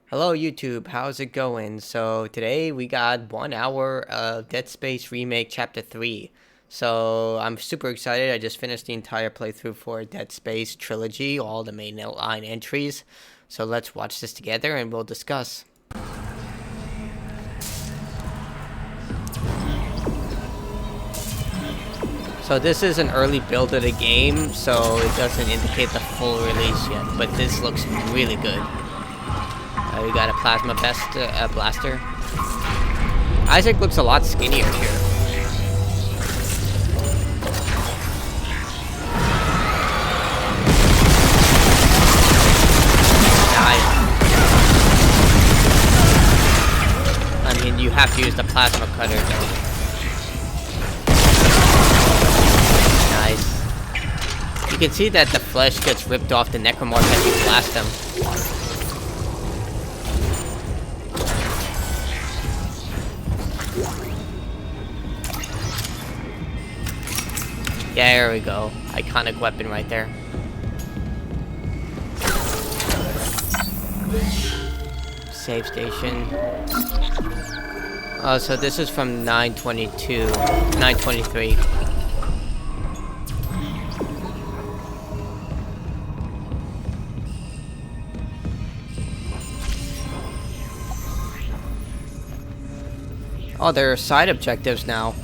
Hello YouTube, how's it going? So today we got 1 hour of Dead Space Remake Chapter 3. So I'm super excited. I just finished the entire playthrough for Dead Space Trilogy, all the main line entries. So let's watch this together and we'll discuss. So this is an early build of the game, so it doesn't indicate the full release yet, but this looks really good. We got a plasma blaster. Isaac looks a lot skinnier here. Nice. I mean, you have to use the plasma cutter though. Nice. You can see that the flesh gets ripped off the necromorph as you blast them. Yeah, there we go. Iconic weapon right there. Save station. Oh, so this is from 923. Oh, there are side objectives now.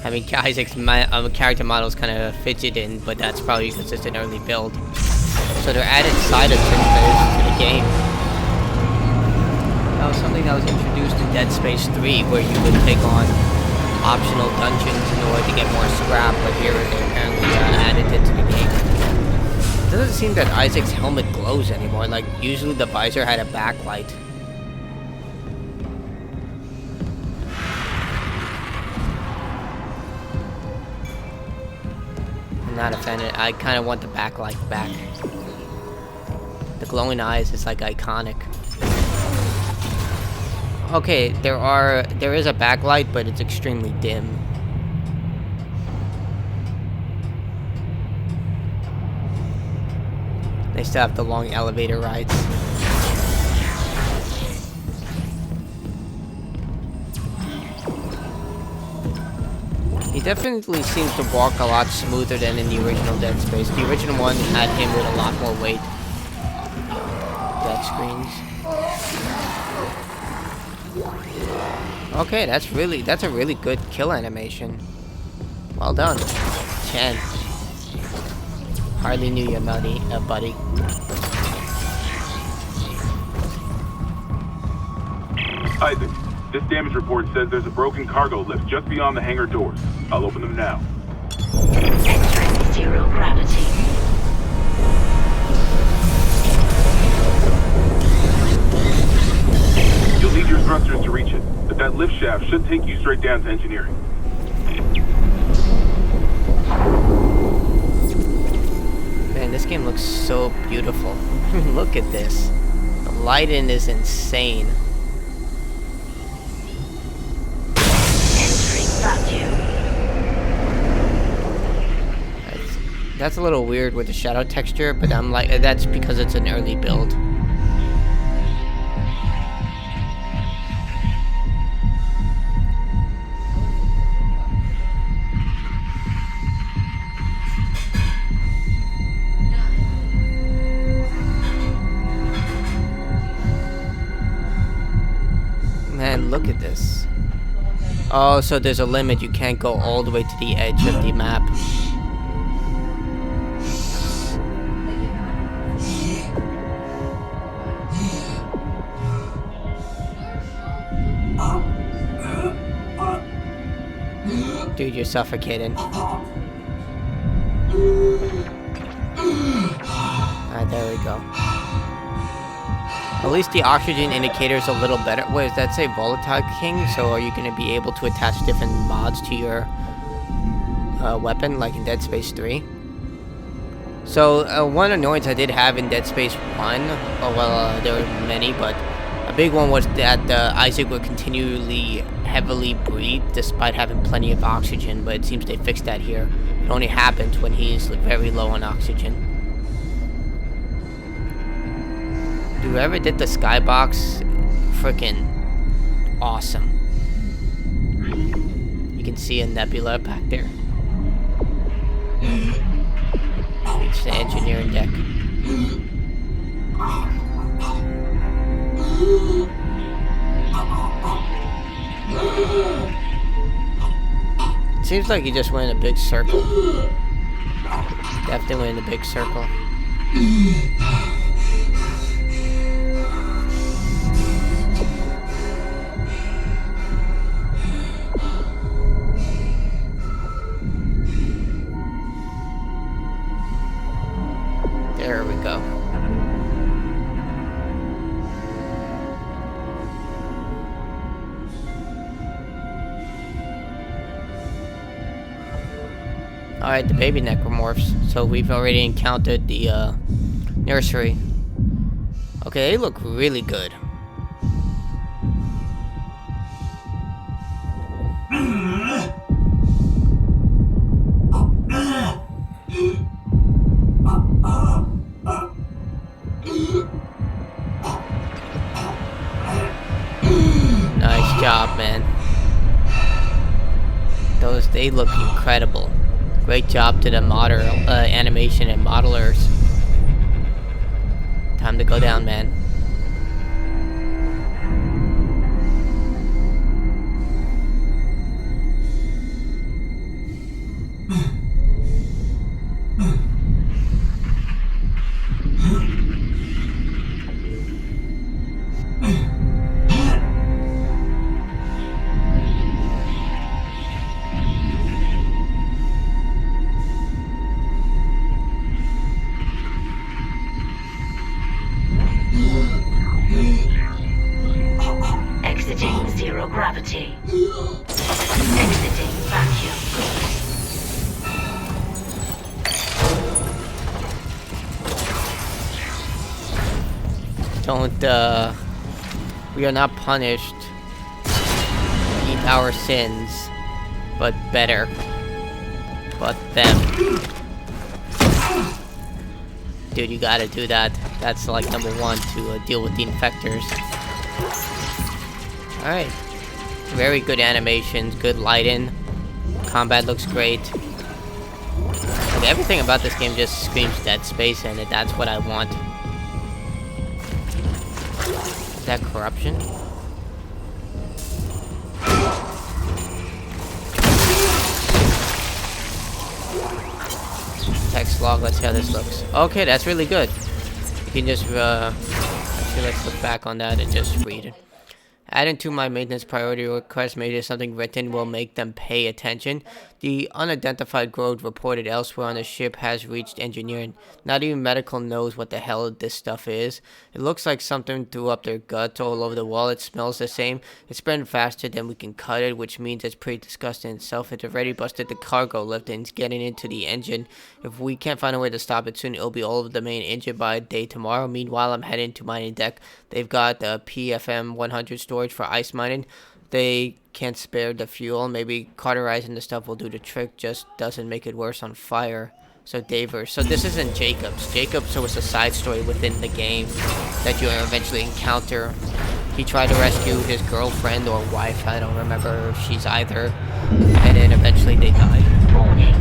I mean, Isaac's character model is kind of fidgeting, but that's probably because it's an early build. So they're adding side objectives to the game. That was something that was introduced in Dead Space 3, where you would take on optional dungeons in order to get more scrap, but here they apparently added it to the game. It doesn't seem that Isaac's helmet glows anymore, like usually the visor had a backlight. Not a fan. I kind of want the backlight back. The glowing eyes is like iconic. Okay, there is a backlight, but it's extremely dim. They still have the long elevator rides. He definitely seems to walk a lot smoother than in the original Dead Space. The original one had him with a lot more weight. Dead screens. Okay, that's a really good kill animation. Well done. 10. Hardly knew you, buddy. Isaac, this damage report says there's a broken cargo lift just beyond the hangar doors. I'll open them now. X-ray zero gravity. You'll need your thrusters to reach it, but that lift shaft should take you straight down to engineering. Man, this game looks so beautiful. Look at this. The lighting is insane. That's a little weird with the shadow texture, but I'm like, that's because it's an early build. Man, look at this. Oh, so there's a limit. You can't go all the way to the edge of the map. Dude, you're suffocating. Alright, there we go. At least the oxygen indicator is a little better. Wait, does that say Volatile King? So are you going to be able to attach different mods to your weapon, like in Dead Space 3? So, one annoyance I did have in Dead Space 1, there were many, but a big one was that Isaac would continually heavily breathe despite having plenty of oxygen, but it seems they fixed that here. It only happens when he's very low on oxygen. Whoever did the skybox, freaking awesome. You can see a nebula back there. It's the engineering deck. It seems like he just went in a big circle. Definitely went in a big circle. There we go. Alright, the baby necromorphs. So we've already encountered the nursery. Okay, they look really good. Nice job, man. They look incredible. Great job to the animation and modelers. Time to go down, man. Exiting zero gravity. Exiting vacuum. Don't, we are not punished. Eat our sins, but better. But them. Dude, you gotta do that. That's like number one to deal with the infectors. Alright. Very good animations, good lighting. Combat looks great. Like, everything about this game just screams Dead Space, and that's what I want. Is that corruption? Text log, let's see how this looks. Okay, that's really good. You can just, actually, let's look back on that and just read it. Adding to my maintenance priority request, maybe something written will make them pay attention. The unidentified growth reported elsewhere on the ship has reached engineering. Not even medical knows what the hell this stuff is. It looks like something threw up their guts all over the wall. It smells the same. It's spreading faster than we can cut it, which means it's pretty disgusting itself. It's already busted the cargo lift and it's getting into the engine. If we can't find a way to stop it soon, it'll be all over the main engine by day tomorrow. Meanwhile, I'm heading to mining deck. They've got the PFM 100 storage for ice mining. They can't spare the fuel. Maybe cauterizing the stuff will do the trick, just doesn't make it worse on fire. So Davers. So this isn't Jacobs. Jacobs was a side story within the game that you eventually encounter. He tried to rescue his girlfriend or wife, I don't remember if she's either, and then eventually they died. Warning.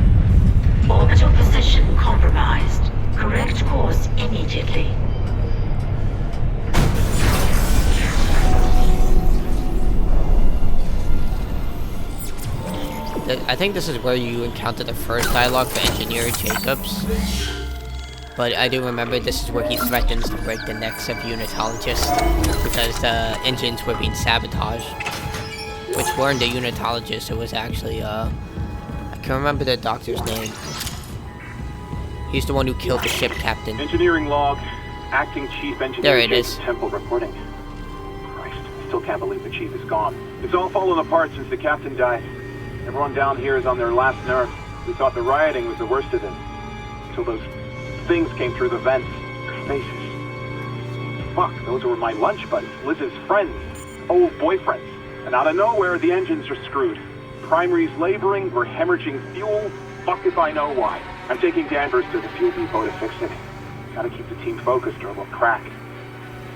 Orbital position compromised. Correct course immediately. I think this is where you encounter the first dialogue for Engineer Jacobs. But I do remember this is where he threatens to break the necks of unitologists because the engines were being sabotaged. Which weren't the unitologists, it was actually, I can't remember the doctor's name. He's the one who killed the ship captain. Engineering log, acting chief engineer. There it is. Temple reporting. Christ, I still can't believe the chief is gone. It's all fallen apart since the captain died. Everyone down here is on their last nerve. We thought the rioting was the worst of it. Until those things came through the vents. Their faces. Fuck, those were my lunch buddies, Liz's friends, old boyfriends. And out of nowhere, the engines are screwed. Primary's laboring, we're hemorrhaging fuel. Fuck if I know why. I'm taking Danvers to the fuel depot to fix it. Gotta keep the team focused or we'll crack.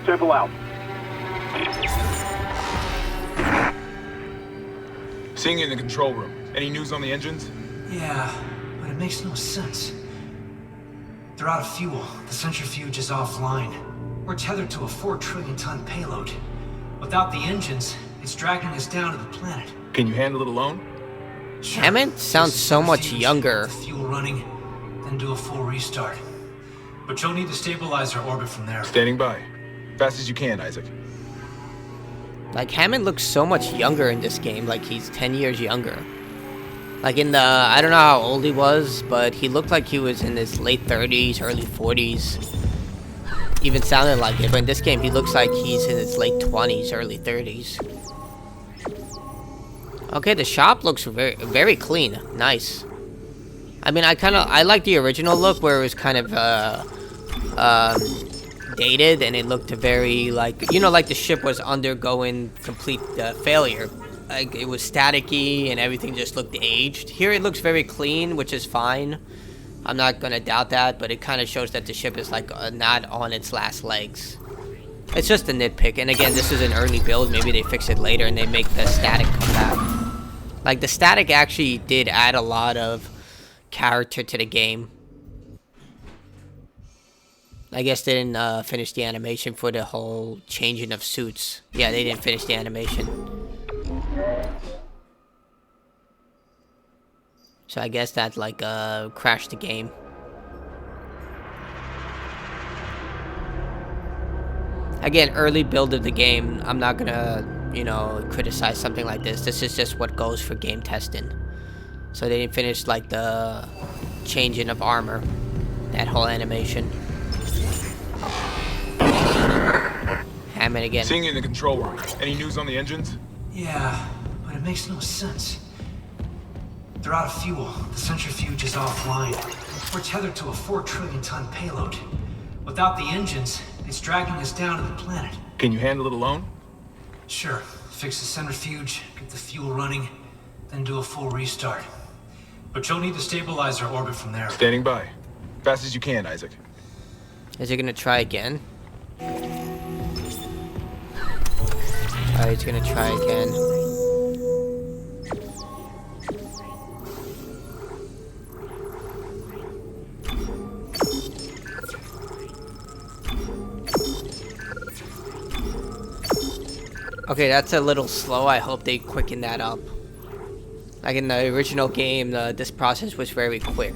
Temple out. Seeing you in the control room. Any news on the engines? Yeah, but it makes no sense. They're out of fuel. The centrifuge is offline. We're tethered to a 4 trillion ton payload. Without the engines, it's dragging us down to the planet. Can you handle it alone? Sure. Hammond sounds so much Centrifuge, younger. get the fuel running, then do a full restart. But you'll need to stabilize our orbit from there. Standing by. Fast as you can, Isaac. Like, Hammond looks so much younger in this game, like he's 10 years younger. Like in the, I don't know how old he was, but he looked like he was in his late 30s, early 40s. Even sounded like it, but in this game he looks like he's in his late 20s, early 30s. Okay, the shop looks very, very clean. Nice. I mean, I like the original look where it was kind of, dated, and it looked very, like, you know, like the ship was undergoing complete failure. Like, it was staticky and everything just looked aged. Here it looks very clean, which is fine. I'm not gonna doubt that, but it kind of shows that the ship is, like, not on its last legs. It's just a nitpick, and again, this is an early build. Maybe they fix it later and they make the static come back. Like, the static actually did add a lot of character to the game. I guess they didn't finish the animation for the whole changing of suits. Yeah, they didn't finish the animation. So I guess that, like, crashed the game. Again, early build of the game. I'm not gonna, you know, criticize something like this. This is just what goes for game testing. So they didn't finish, like, the changing of armor. That whole animation. Hammond again. Seeing you in the control room. Any news on the engines? Yeah, but it makes no sense. They're out of fuel. The centrifuge is offline. We're tethered to a 4 trillion ton payload. Without the engines, it's dragging us down to the planet. Can you handle it alone? Sure. Fix the centrifuge, get the fuel running, then do a full restart. But you'll need to stabilize our orbit from there. Standing by. Fast as you can, Isaac. Is he gonna try again? Oh, he's gonna try again. Okay, that's a little slow. I hope they quicken that up. Like in the original game, this process was very quick.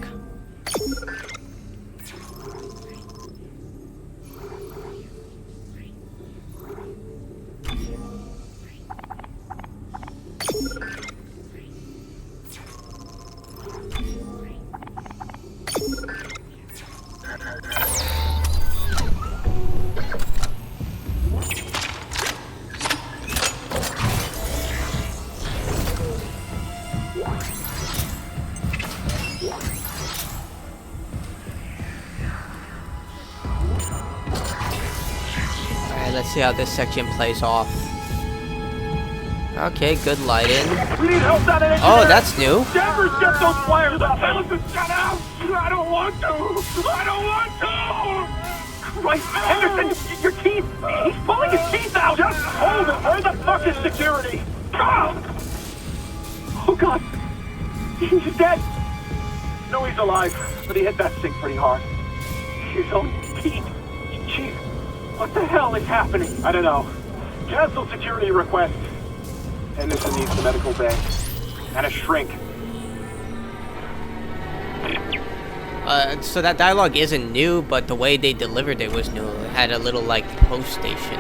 Let's see how this section plays off. Okay, good lighting. We need help down in Oh, that's new. Danvers, get those wires up! Allison, shut out! I don't want to! I don't want to! Christ, Henderson, your teeth! He's pulling his teeth out! Just hold it! Where the fuck is security? Oh, God! He's dead! No, he's alive, but he hit that thing pretty hard. His own teeth. Chief, what the hell is happening? I don't know. Cancel security request. Henderson needs the medical bay. And a shrink. So that dialogue isn't new, but the way they delivered it was new. It had a little, like, post station.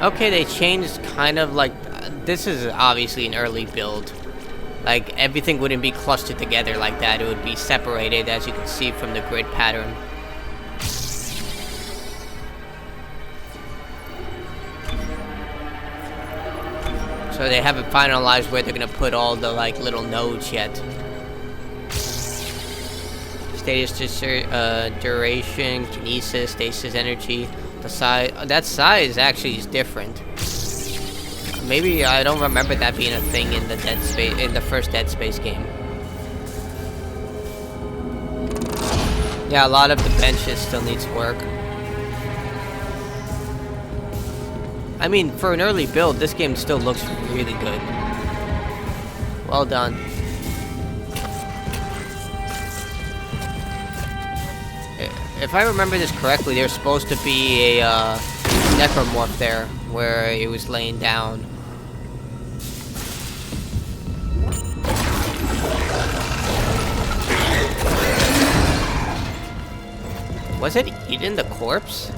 Okay, they changed kind of, like... this is obviously an early build. Like, everything wouldn't be clustered together like that. It would be separated, as you can see from the grid pattern. So they haven't finalized where they're gonna put all the, like, little nodes yet. Status duration, kinesis, stasis energy. The size, that size actually is different. Maybe I don't remember that being a thing in the in the first Dead Space game. Yeah, a lot of the benches still needs work. I mean, for an early build, this game still looks really good. Well done. If I remember this correctly, there's supposed to be a necromorph there, where it was laying down. Was it eating the corpse?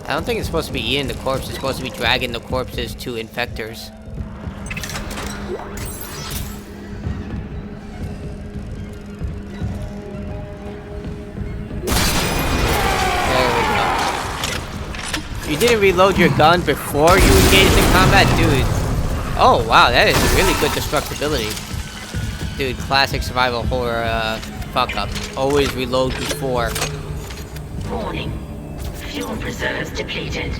I don't think it's supposed to be eating the corpse. It's supposed to be dragging the corpses to infectors. There we go. You didn't reload your gun before you engaged in combat? Dude. Oh, wow. That is really good destructibility. Dude, classic survival horror fuck up. Always reload before. Warning. Fuel reserves depleted.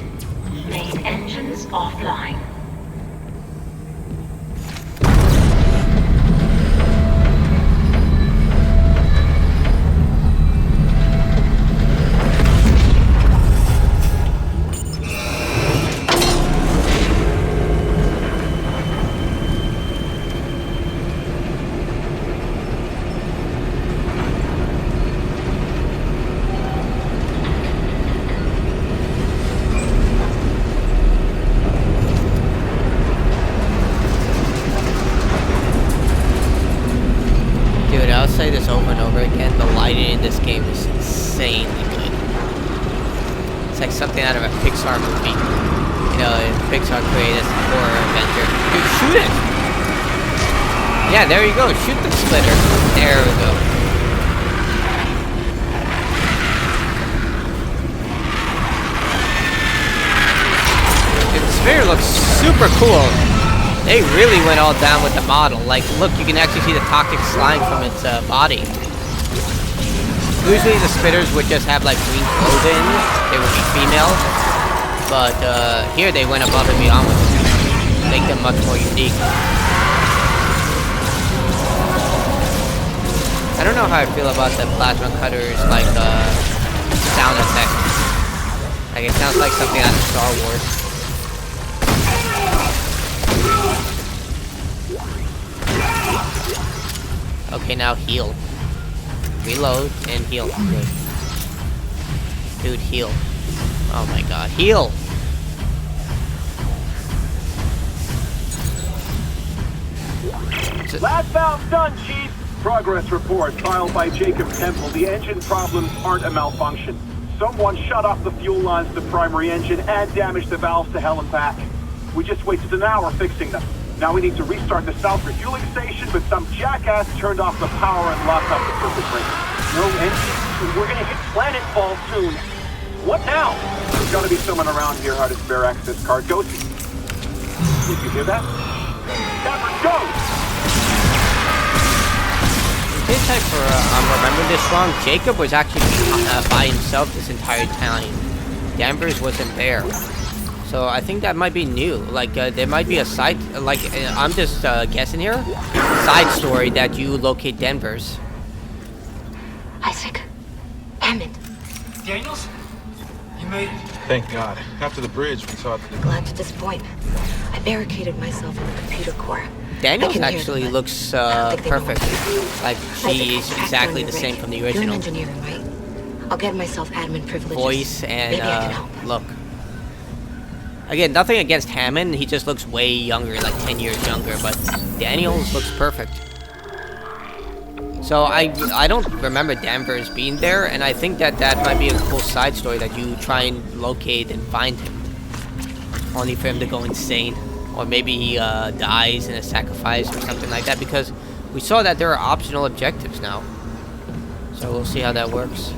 Main engines offline. Say this over and over again, the lighting in this game is insanely good. It's like something out of a Pixar movie. You know, if Pixar created this horror adventure. Dude, shoot it! Yeah, there you go. Shoot the splitter. There we go. Dude, the splitter looks super cool. They really went all down with the model. Like, look, you can actually see the toxic slime from its body. Usually the spitters would just have, like, green clothing. They would be female. But, here they went above and beyond with it. Make them much more unique. I don't know how I feel about the plasma cutters, like, sound effect. Like, it sounds like something out of Star Wars. Okay, now heal. Reload and heal. Good. Dude, heal. Oh my god, heal! Last valve done, Chief. Progress report filed by Jacob Temple. The engine problems aren't a malfunction. Someone shut off the fuel lines to the primary engine and damaged the valves to hell and back. We just wasted an hour fixing them. Now we need to restart the south refueling station, but some jackass turned off the power and locked up the circuit breaker. No engine. We're gonna hit planetfall soon. What now? There's gotta be someone around here who had a spare access card. Go see. Did you hear that? Never go! In case I remember this wrong, Jacob was actually by himself this entire time. Danvers wasn't there. So I think that might be new. Like, there might be a side, like, I'm just guessing here, side story that you locate Danvers. Isaac. Hammond. Daniels? You made it. Thank God. After the bridge, we saw it. Glad to disappoint. I barricaded myself in the computer core. Daniels I can hear actually them, looks I don't think they know perfect. what Like, she's exactly the same from the You're an original. engineer, right? I'll get myself admin privileges. Voice Maybe I can and help. look. Again, nothing against Hammond, he just looks way younger, like 10 years younger, but Daniels looks perfect. So I don't remember Danvers being there, and I think that might be a cool side story that you try and locate and find him. Only for him to go insane. Or maybe he dies in a sacrifice or something like that, because we saw that there are optional objectives now. So we'll see how that works.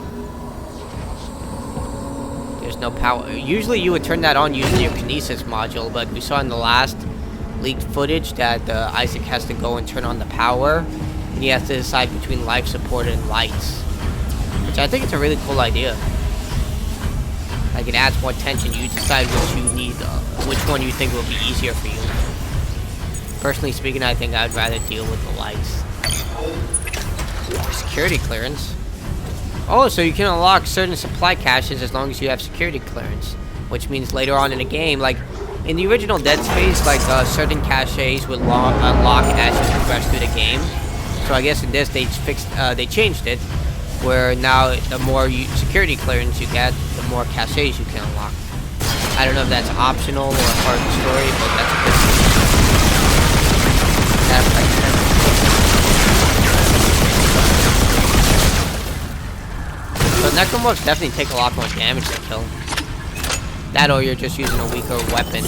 There's no power. Usually you would turn that on using your kinesis module, but we saw in the last leaked footage that Isaac has to go and turn on the power, and he has to decide between life support and lights, which I think is a really cool idea. Like, it adds more tension. You decide which you need, which one you think will be easier for you. Personally speaking, I think I'd rather deal with the lights. Security clearance. Oh, so you can unlock certain supply caches as long as you have security clearance. Which means later on in the game, like, In the original Dead Space, like certain caches would unlock as you progress through the game. So I guess in this they changed it, where now the more security clearance you get, the more caches you can unlock. I don't know if that's optional or part of the story, but that's a good thing. So necromorphs definitely take a lot more damage to kill. That or you're just using a weaker weapon.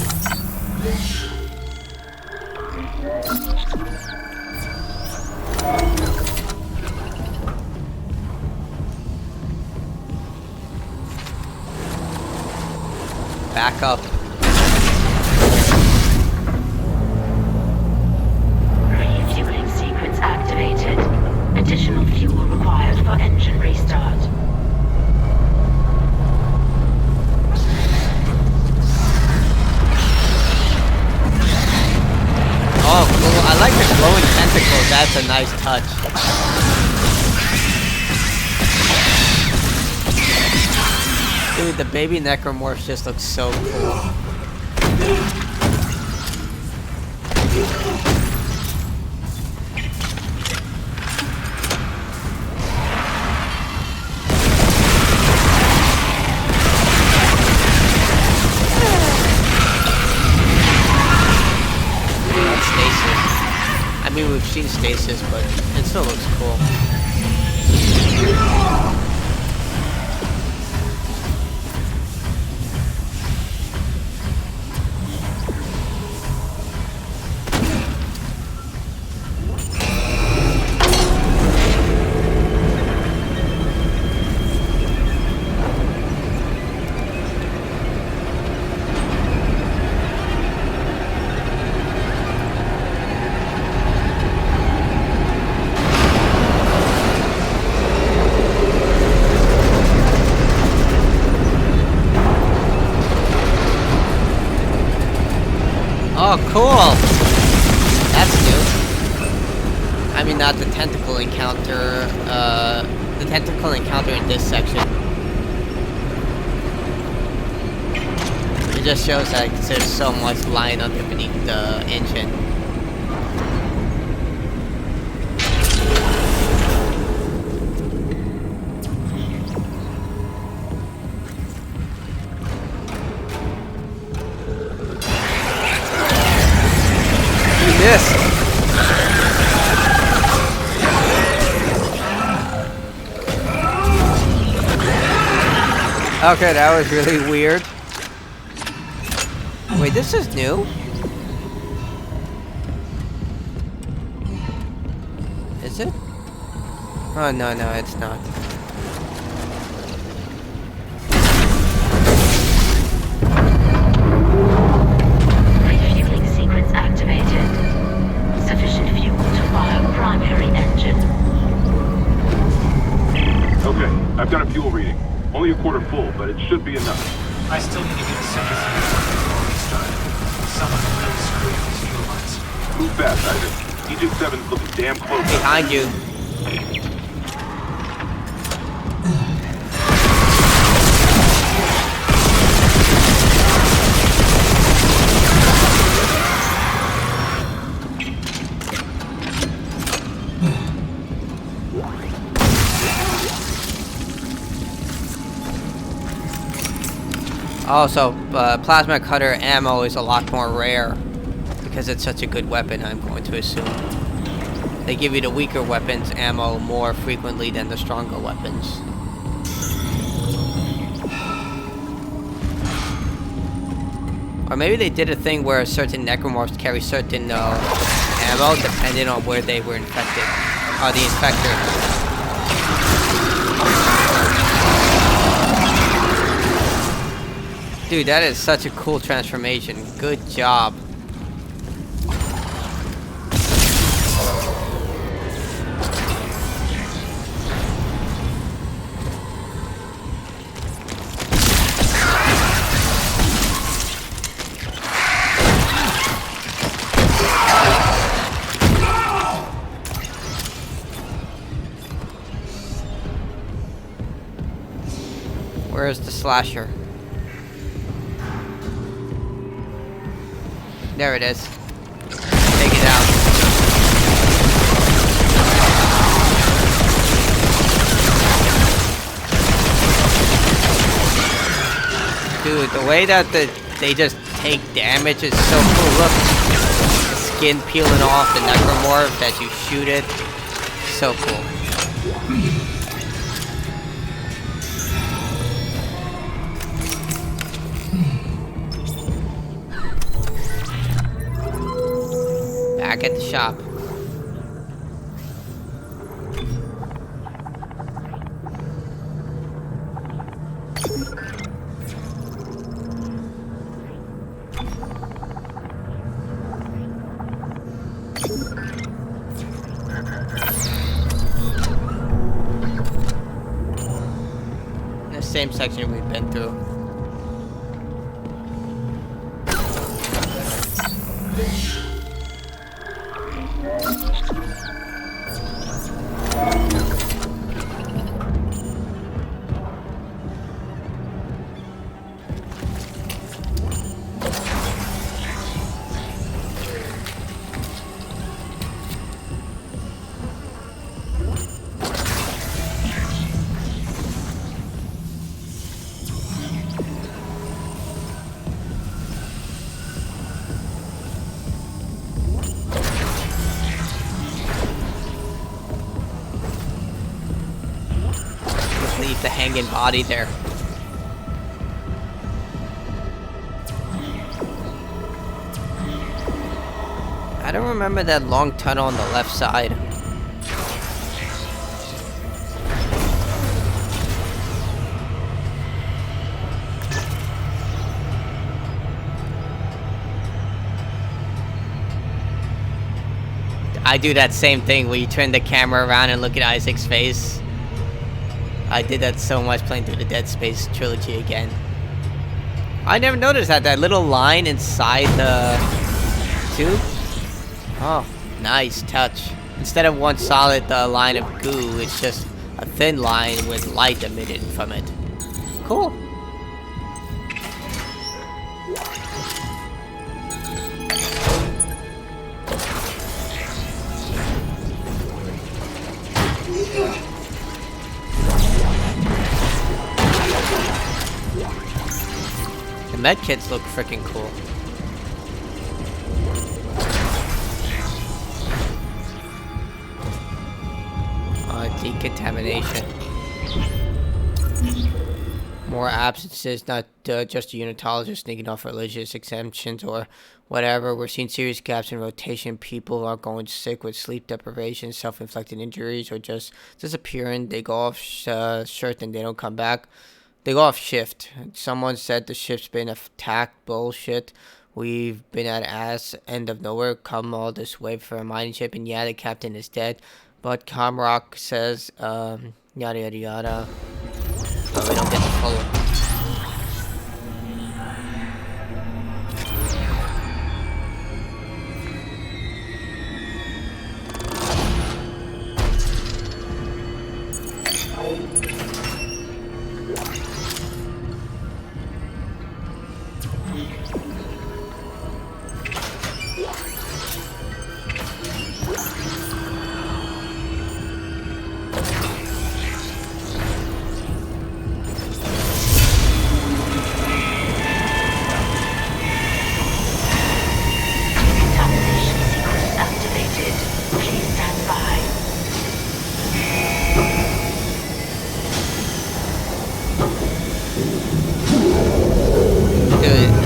Back up. Refueling sequence activated. Additional fuel required for engine restart. Oh, cool. I like the glowing tentacles. That's a nice touch. Dude, the baby necromorph just looks so cool. That's stasis. I mean, we've seen stasis, but it still looks cool. Oh, cool! That's new. I mean, not the tentacle encounter, the tentacle encounter in this section. It just shows that there's so much lying underneath the engine. Missed. Okay, that was really weird. Wait, this is new? Is it? Oh, no, it's not. Refueling sequence activated. Sufficient fuel to fire primary engine. Okay, I've got a fuel reading. Only a quarter full, but it should be enough. I still need to get a centrifuge before we start. Someone really screwed with these fuel lines. Move fast, Isaac. Egypt 7's looking damn close. Behind you. Oh, so plasma cutter ammo is a lot more rare because it's such a good weapon, I'm going to assume. They give you the weaker weapons ammo more frequently than the stronger weapons. Or maybe they did a thing where certain necromorphs carry certain ammo depending on where they were infected. Or the infector. Dude, that is such a cool transformation. Good job. Where's the slasher? There it is. Take it out. Dude, the way that they just take damage is so cool. Look, the skin peeling off the necromorph as you shoot it. So cool. Back at the shop. The same section we've been through. Leave the hanging body there. I don't remember that long tunnel on the left side. I do that same thing where you turn the camera around and look at Isaac's face. I did that so much playing through the Dead Space trilogy again. I never noticed that little line inside the tube. Oh, nice touch. Instead of one solid line of goo, it's just a thin line with light emitted from it. Cool. The medkits look freaking cool. Decontamination. More absences, not just a unitologist sneaking off religious exemptions or whatever. We're seeing serious gaps in rotation. People are going sick with sleep deprivation, self-inflicted injuries, or just disappearing. They go off shift and they don't come back. They go off shift. Someone said the shift's been attacked. Bullshit. We've been at ass end of nowhere. Come all this way for a mining ship, and yeah, the captain is dead. But Comrock says, yada yada yada. But we don't get the full.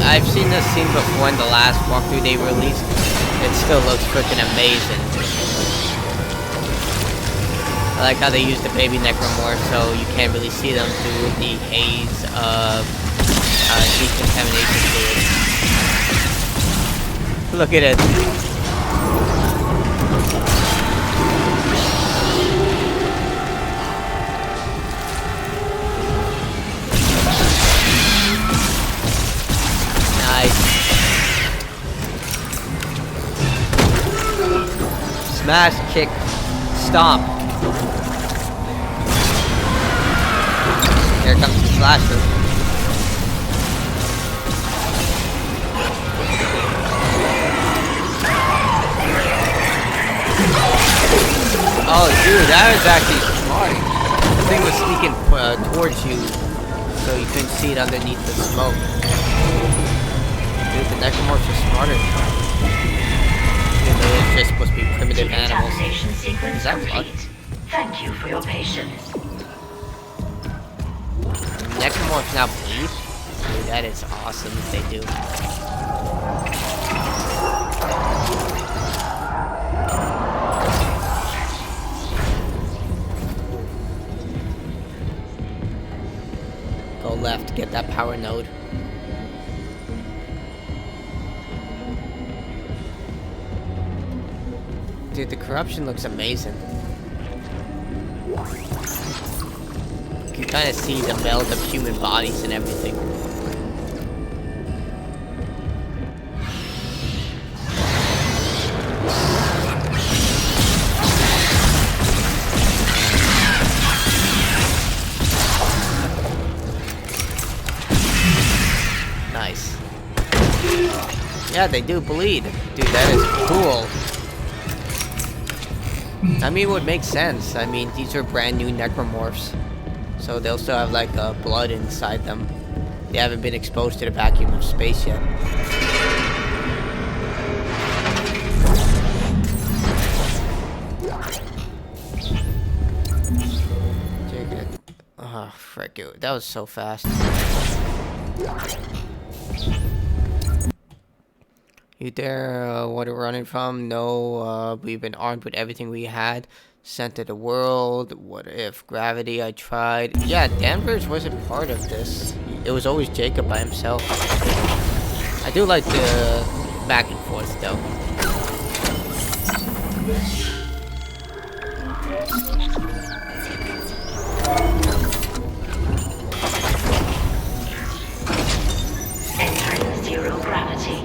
I've seen this scene before in the last walkthrough they released. It still looks freaking amazing. I like how they use the baby necromorph so you can't really see them through the haze of decontamination fluid. Look at it. Smash, kick, stomp. Here comes the slasher. Dude, that was actually smart. The thing was sneaking towards you, so you couldn't see it underneath the smoke. Dude, the necromorphs are smarter. Even though it's just supposed to be primitive animals. Decontamination sequence Is that blood? complete. Thank you for your patience. Necromorphs now bleed? Dude, that is awesome if they do. Go left, get that power node. Dude, the corruption looks amazing. You can kind of see the meld of human bodies and everything. Nice. Yeah, they do bleed. Dude, that is cool. I mean, it would make sense. I mean, these are brand new necromorphs. So they'll still have, like, blood inside them. They haven't been exposed to the vacuum of space yet. Oh, frick. That was so fast. You there, what are we running from? No, we've been armed with everything we had. Center the world. What if gravity? I tried. Yeah, Danvers wasn't part of this. It was always Jacob by himself. I do like the back and forth, though. Entering zero gravity.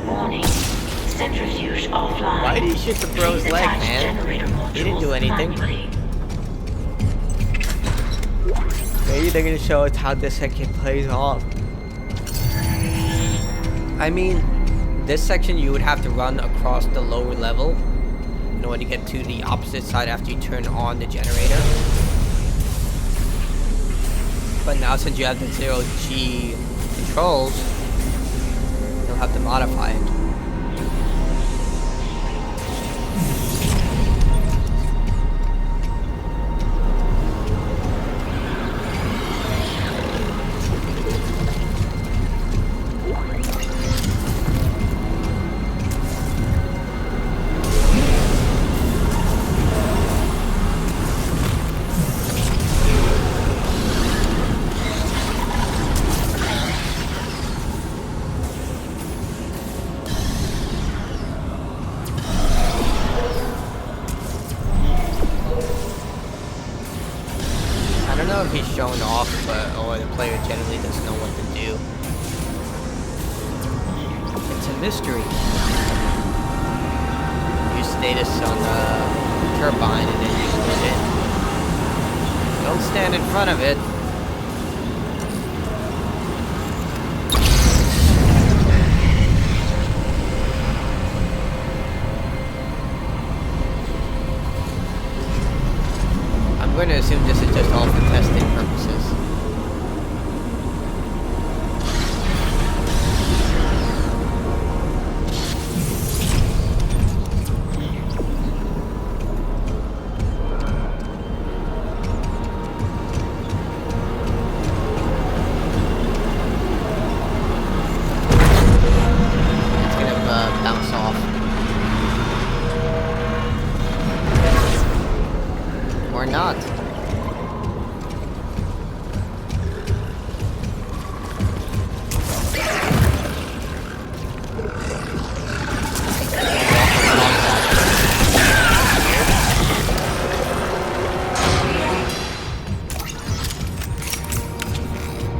Warning. Centrifuge offline. Why did he shoot the bro's Please leg, attach man? generator He didn't do modules anything. manually. Maybe they're gonna show us how this section plays off. I mean, this section you would have to run across the lower level in order to get to the opposite side after you turn on the generator. But now since you have the 0G controls, you'll have to modify it. I don't know if he's showing off, or the player generally doesn't know what to do. It's a mystery. Use status on the turbine and then use it. Don't stand in front of it. I'm going to assume this is just all for testing purposes. It's going to bounce off. Or not.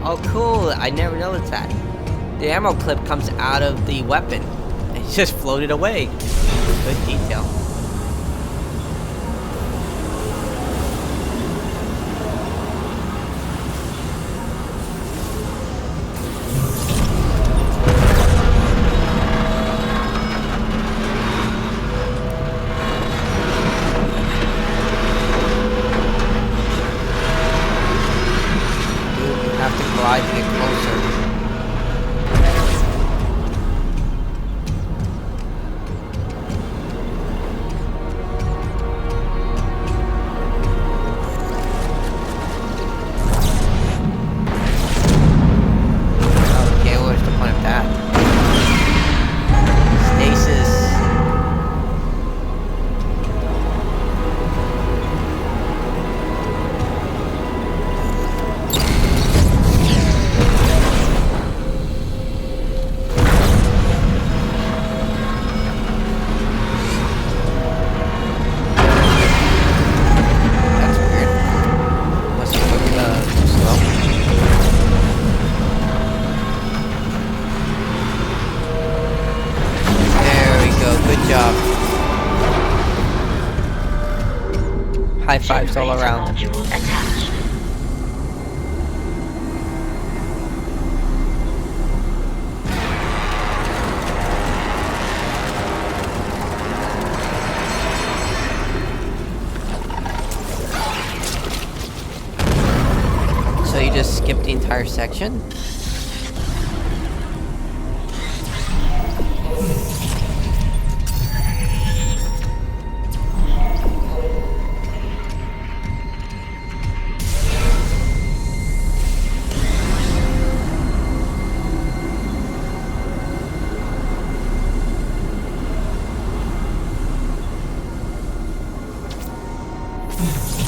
Oh, cool. I never noticed that. The ammo clip comes out of the weapon. It just floated away. Good detail. High fives all Generator around. module attached. So you just skipped the entire section?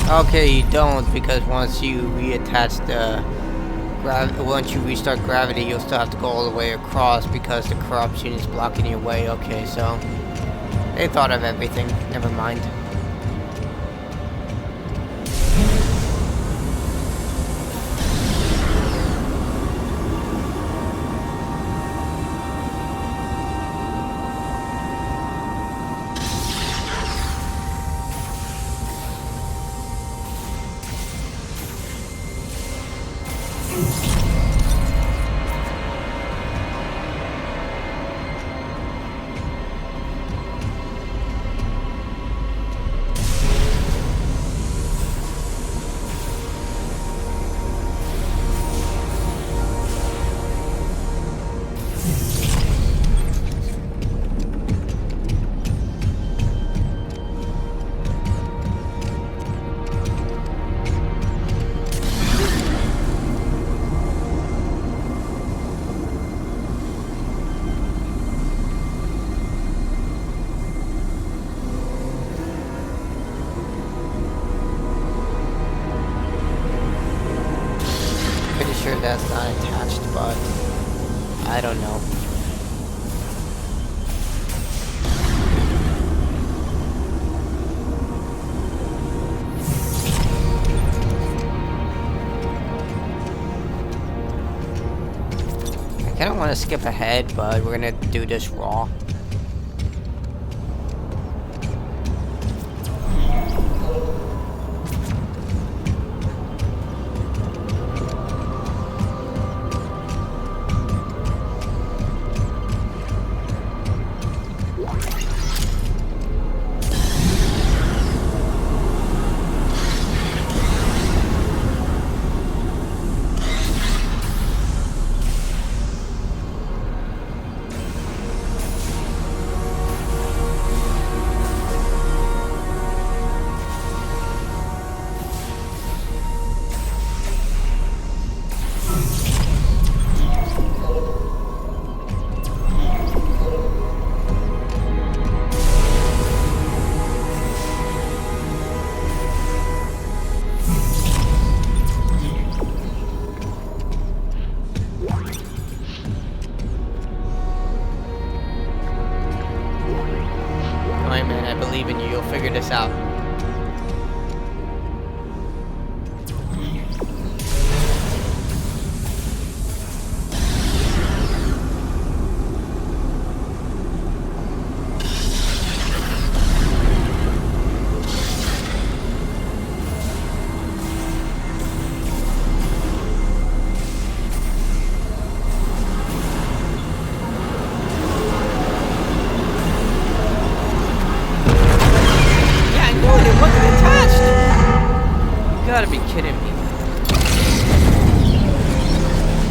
Okay, you don't, because once you reattach the once you restart gravity, you'll still have to go all the way across because the corruption is blocking your way. Okay, so they thought of everything. Never mind. Sure that's not attached, but I don't know. I kinda wanna skip ahead, but we're gonna do this raw. I believe in you. You'll figure this out.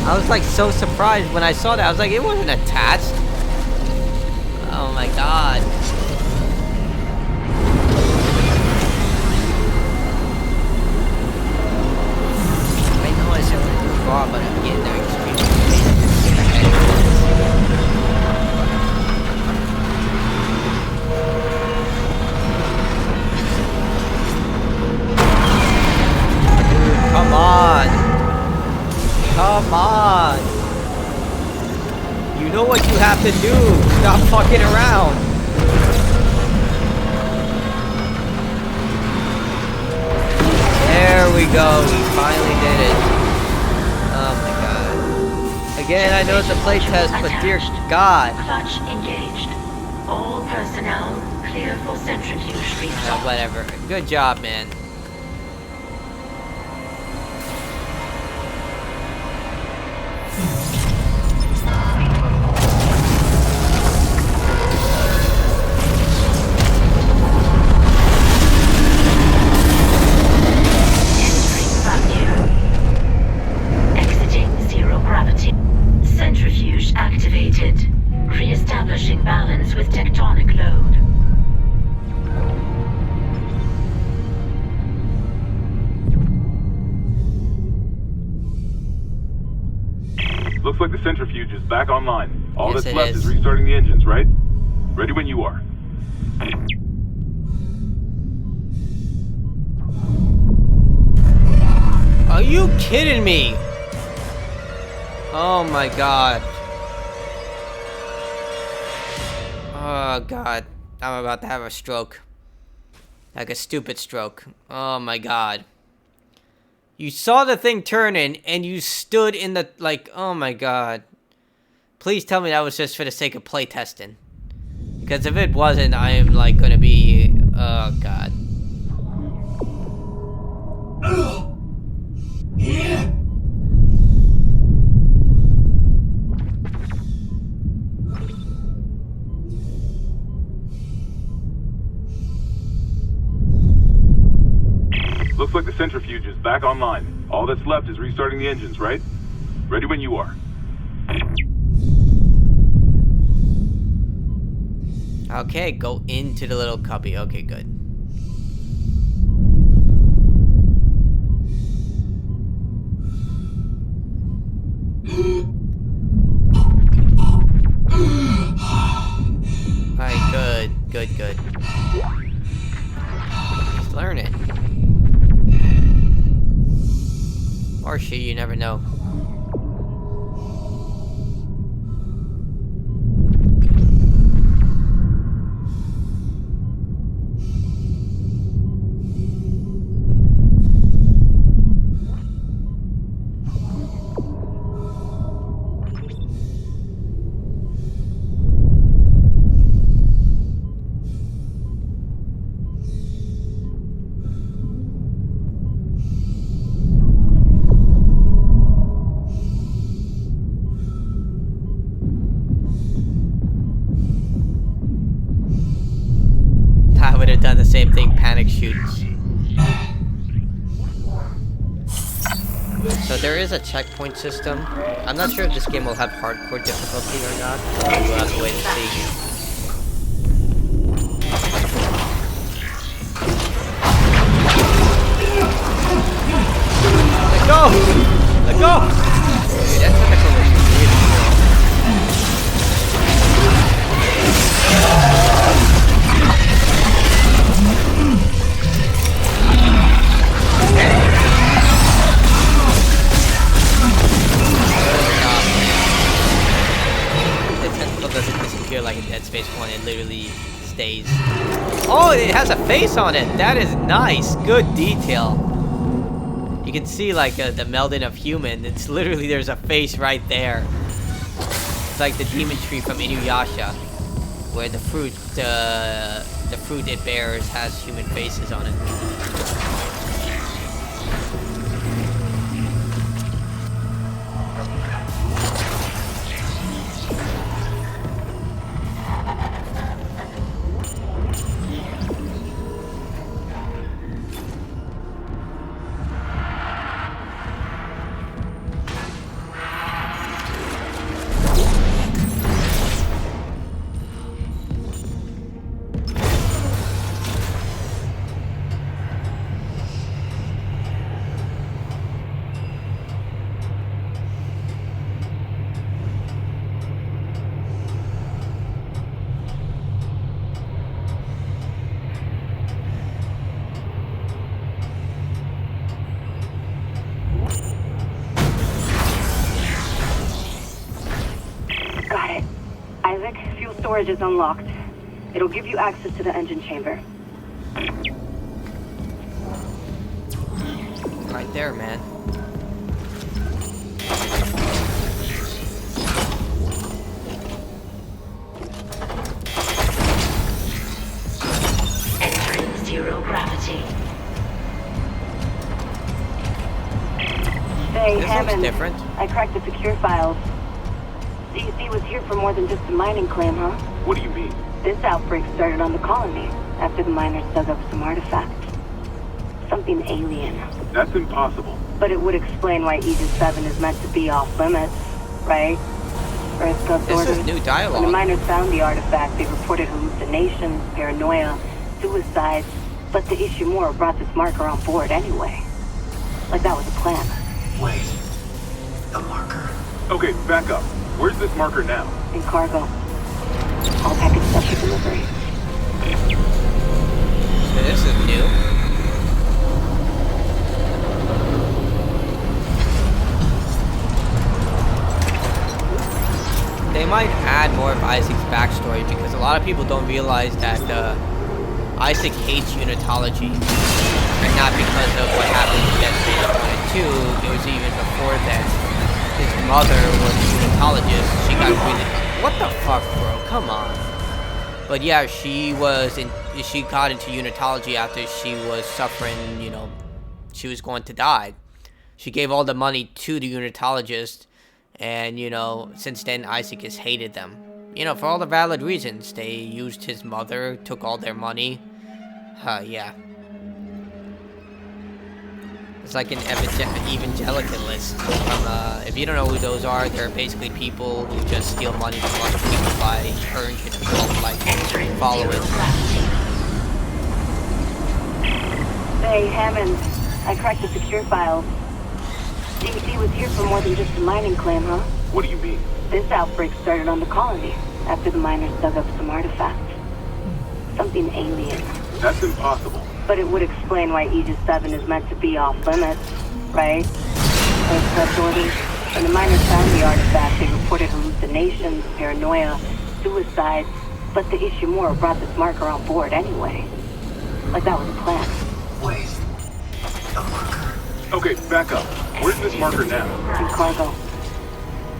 I was like so surprised when I saw that. I was like, it wasn't attached. Oh my god. I know I said it was raw, but I'm getting there extremely. Come on. Come on! You know what you have to do! Stop fucking around! There we go, we finally did it. Oh my god. Again, I know it's a playtest, but dear god. Clutch engaged. All personnel clear for centrifuge restock. Whatever. Good job, man. Exiting zero gravity. Centrifuge activated. Re-establishing balance with tectonic load. Looks like the centrifuge is back online. All Yes, that's it left is. is restarting the engines, right? Ready when you are. Are you kidding me? Oh my god. Oh god. I'm about to have a stroke. Like a stupid stroke. Oh my god. You saw the thing turning and you stood in the, like, oh my god. Please tell me that was just for the sake of playtesting. Because if it wasn't, I am like gonna be, oh god. Looks like the centrifuge is back online. All that's left is restarting the engines, right? Ready when you are. Okay, go into the little cubby. Okay, good. Alright, good, good, good. He's learning. Or she, you never know. I would have done the same thing, panic shoots. So there is a checkpoint system. I'm not sure if this game will have hardcore difficulty or not. We'll have to wait and see. Let go! Let go! Dude, that tentacle was really the tentacle doesn't disappear like in Dead Space 1, it literally stays. Oh, it has a face on it! That is nice! Good detail. You can see like the melding of human. It's literally, there's a face right there. It's like the demon tree from Inuyasha, where the fruit it bears has human faces on it. Got it. Isaac, fuel storage is unlocked. It'll give you access to the engine chamber. Right there, man. Entering zero gravity. There. Hey, This looks Hammond. different. I cracked the secure files. DEC was here for more than just a mining claim, huh? What do you mean? This outbreak started on the colony after the miners dug up some artifacts. Something alien. That's impossible. But it would explain why Aegis 7 is meant to be off limits, right? Earth Gov's This orders. is new When the dialogue. miners found the artifact, they reported hallucinations, paranoia, suicide. But the Ishimura brought this marker on board anyway. Like that was a plan. Wait. The marker? Okay, back up. Where's this marker now? In cargo. All packaged up for delivery. So this is new. They might add more of Isaac's backstory because a lot of people don't realize that Isaac hates unitology, and not because of what happened in Dead Space 1 and 2. It was even before that. His mother was a unitologist. She got really... What the fuck, bro? Come on. But yeah, she got into unitology after she was suffering, you know, she was going to die. She gave all the money to the unitologist, and, you know, since then, Isaac has hated them. You know, for all the valid reasons. They used his mother, took all their money. Yeah. It's like an evangelicalist. If you don't know who those are, they're basically people who just steal money from other people by encouraging them to like follow it. Hey, Hammond. I cracked the secure files. DEC was here for more than just a mining claim, huh? What do you mean? This outbreak started on the colony after the miners dug up some artifacts. Something alien. That's impossible. But it would explain why Aegis 7 is meant to be off limits, right? Earth Gov's orders. When the miners found the artifact, they reported hallucinations, paranoia, suicide. But the Ishimura brought this marker on board anyway. Like that was a plan. Wait. The marker? Okay, back up. Where's this marker now? In cargo.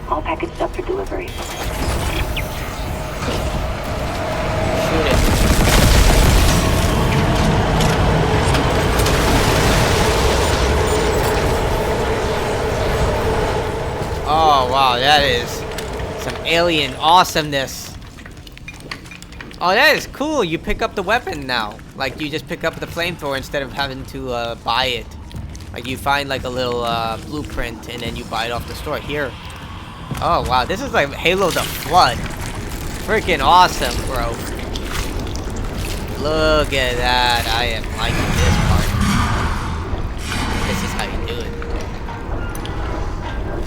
All packaged up for delivery. Shoot it. Oh wow, that is some alien awesomeness. Oh, that is cool. You pick up the weapon now. Like, you just pick up the flamethrower instead of having to buy it. Like, you find like a little blueprint and then you buy it off the store. Here. Oh wow, this is like Halo the Flood. Freaking awesome, bro. Look at that. I am liking this part. This is how you do it.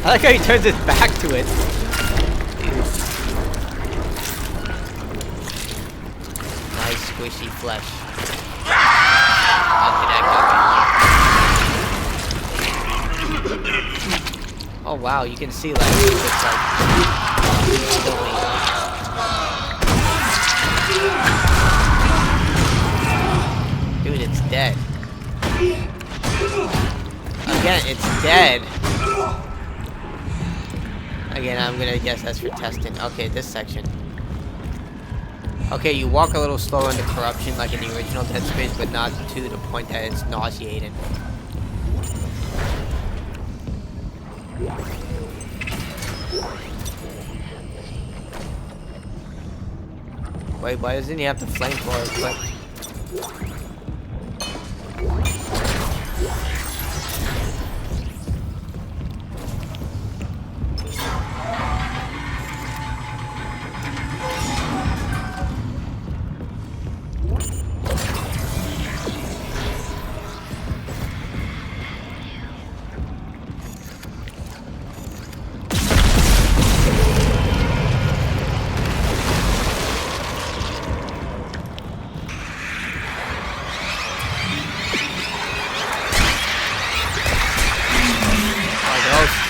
I like how he turns his back to it. Nice squishy flesh. Okay, that got me. Oh wow, you can see like it's like dude, it's dead. Again, it's dead. Again, I'm gonna guess that's for testing. Okay, this section. Okay, you walk a little slower into corruption like in the original Dead Space, but not to the point that it's nauseating. Wait, why doesn't he have the flamethrower equipped?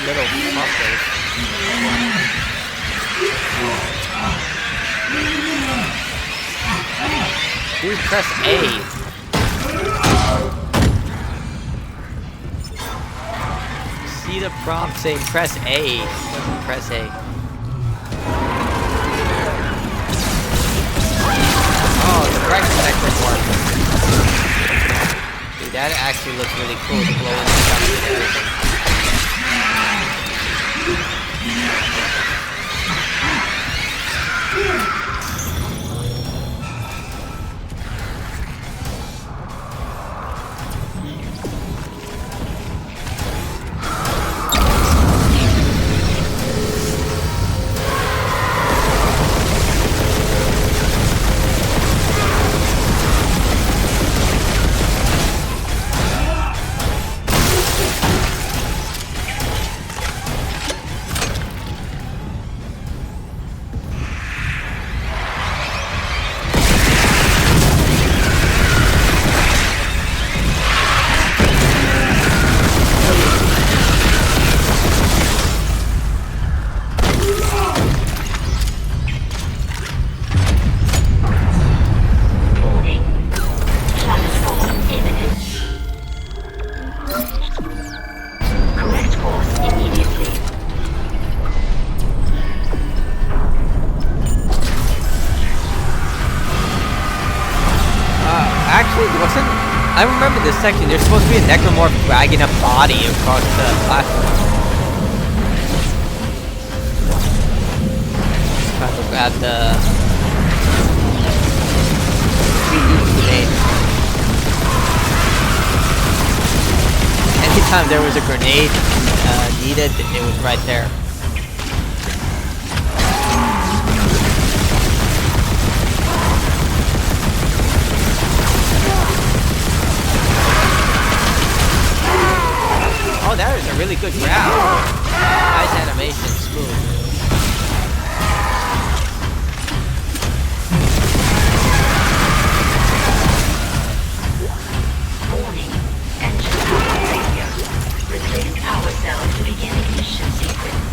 Little fuckers. Dude, press A. See the prompt saying press A. Doesn't press A. Oh, the right connector works. Dude, that actually looks really cool. The glowing stuff and everything. wasn't. I remember this section. There's supposed to be a necromorph dragging a body across the platform. Trying to grab the grenade. Anytime there was a grenade needed, it was right there. Oh, that is a really good grab. Nice animation, smooth. Warning. Engine power failure. Replace power cell to begin ignition sequence.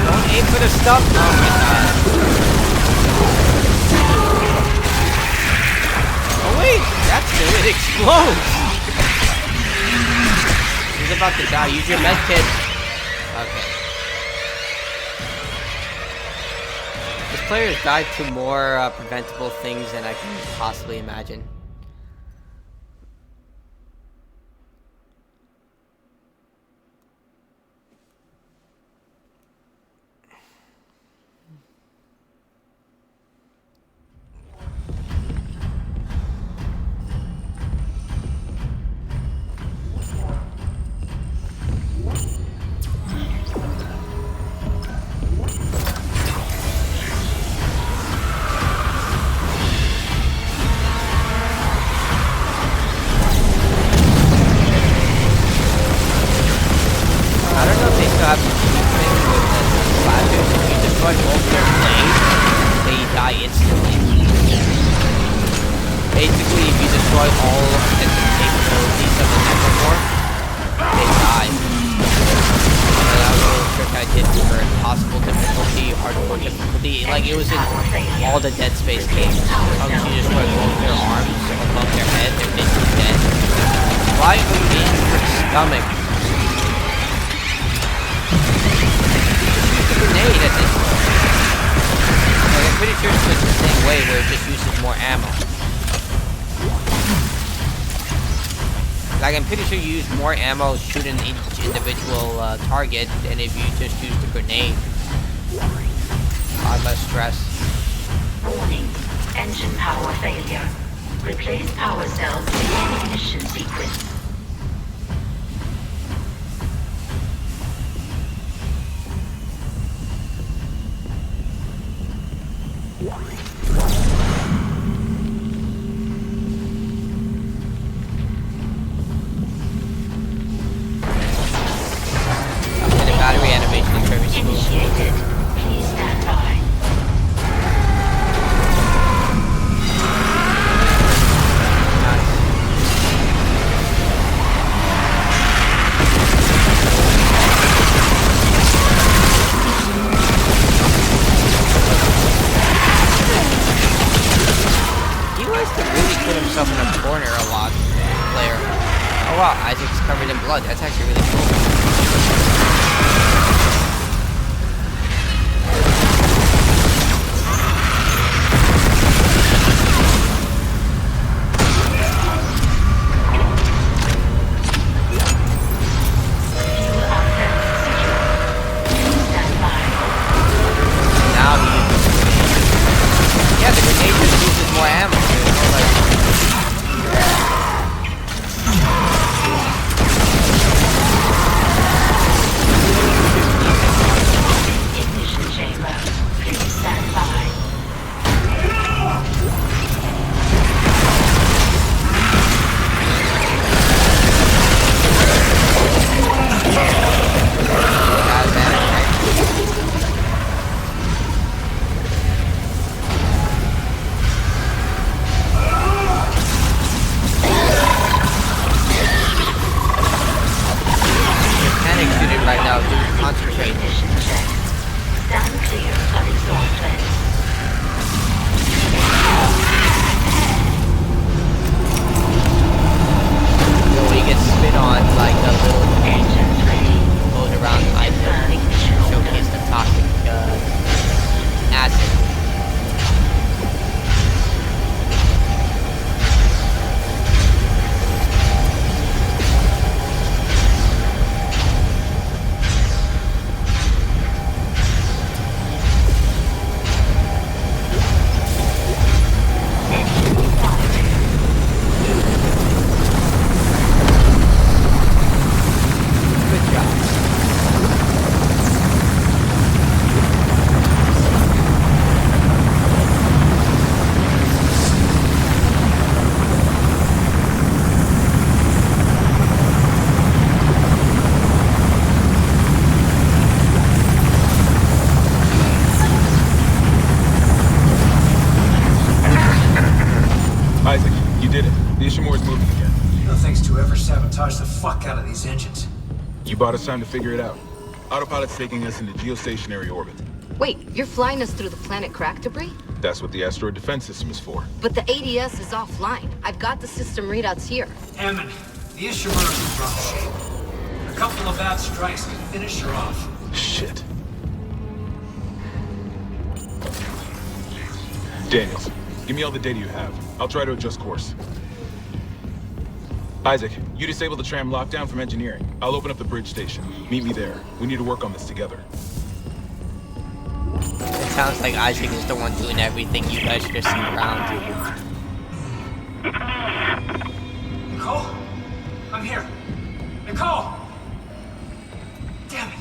Don't aim for the stuff. Oh my god. Oh wait, that's new. It explodes. He's about to die. Use your med kit. Okay. This player has died to more preventable things than I can possibly imagine. Basically, if you destroy all of the capabilities of the necromorph, they die. And that was a little trick I did for impossible difficulty, hardcore difficulty. Like, it was in all the Dead Space games. Once you destroy both their arms above their head, they're instantly dead. Why are you in your stomach? Use the grenade at this point. Like, I'm pretty sure it's the same way where it just uses more ammo. Like, I'm pretty sure you use more ammo shooting each individual target than if you just use the grenade. A lot less stress. Warning. Engine power failure. Replace power cells to begin ignition sequence. Initiated. Please stand by. He likes to really put himself in a corner a lot, player. Oh wow, Isaac's covered in blood. That's actually really cool. sabotage the fuck out of these engines. You bought us time to figure it out. Autopilot's taking us into geostationary orbit. Wait, you're flying us through the planet crack debris? That's what the asteroid defense system is for. But the ADS is offline. I've got the system readouts here. Hammond, the Ishimura's in rough shape. A couple of bad strikes can finish her off. Shit. Daniels, give me all the data you have. I'll try to adjust course. Isaac, you disable the tram lockdown from engineering. I'll open up the bridge station. Meet me there. We need to work on this together. It sounds like Isaac is the one doing everything. You guys are just around. Nicole? I'm here. Nicole! Damn it.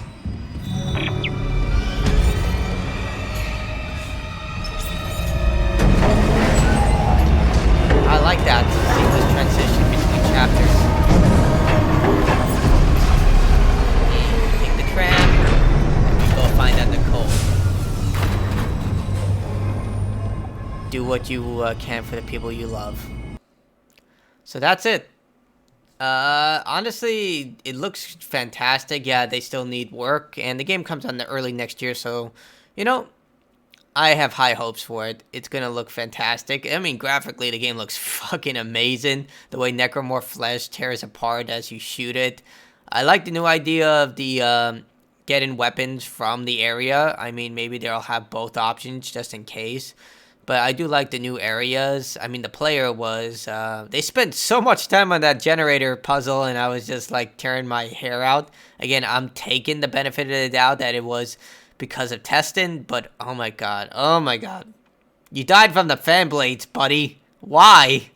I like that seamless transition between chapters. Take the tram, and we go find out Nicole. Do what you can for the people you love. So that's it. Honestly, it looks fantastic. Yeah, they still need work, and the game comes out in the early next year, so, you know, I have high hopes for it. It's gonna look fantastic. I mean, graphically, the game looks fucking amazing. The way Necromorph flesh tears apart as you shoot it. I like the new idea of the getting weapons from the area. I mean, maybe they'll have both options just in case. But I do like the new areas. I mean, the player was... they spent so much time on that generator puzzle, and I was just, like, tearing my hair out. Again, I'm taking the benefit of the doubt that it was because of testing, but oh my god. Oh my god. You died from the fan blades, buddy. Why?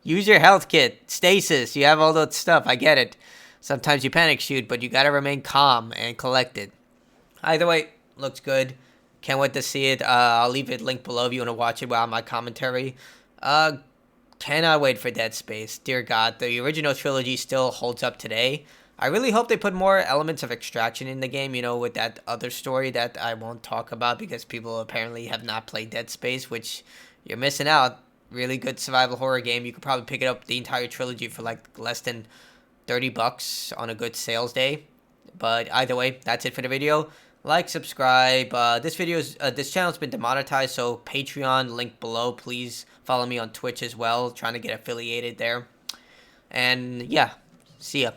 Use your health kit. Stasis. You have all that stuff. I get it. Sometimes you panic shoot, but you gotta remain calm and collected. Either way, looks good. Can't wait to see it. I'll leave it linked below if you want to watch it while my commentary. Cannot wait for Dead Space. Dear God, the original trilogy still holds up today. I really hope they put more elements of extraction in the game, you know, with that other story that I won't talk about because people apparently have not played Dead Space, which you're missing out. Really good survival horror game. You could probably pick it up the entire trilogy for like less than $30 on a good sales day. But either way, that's it for the video. Like, subscribe. This channel's been demonetized, so Patreon link below. Please follow me on Twitch as well. Trying to get affiliated there. And yeah, see ya.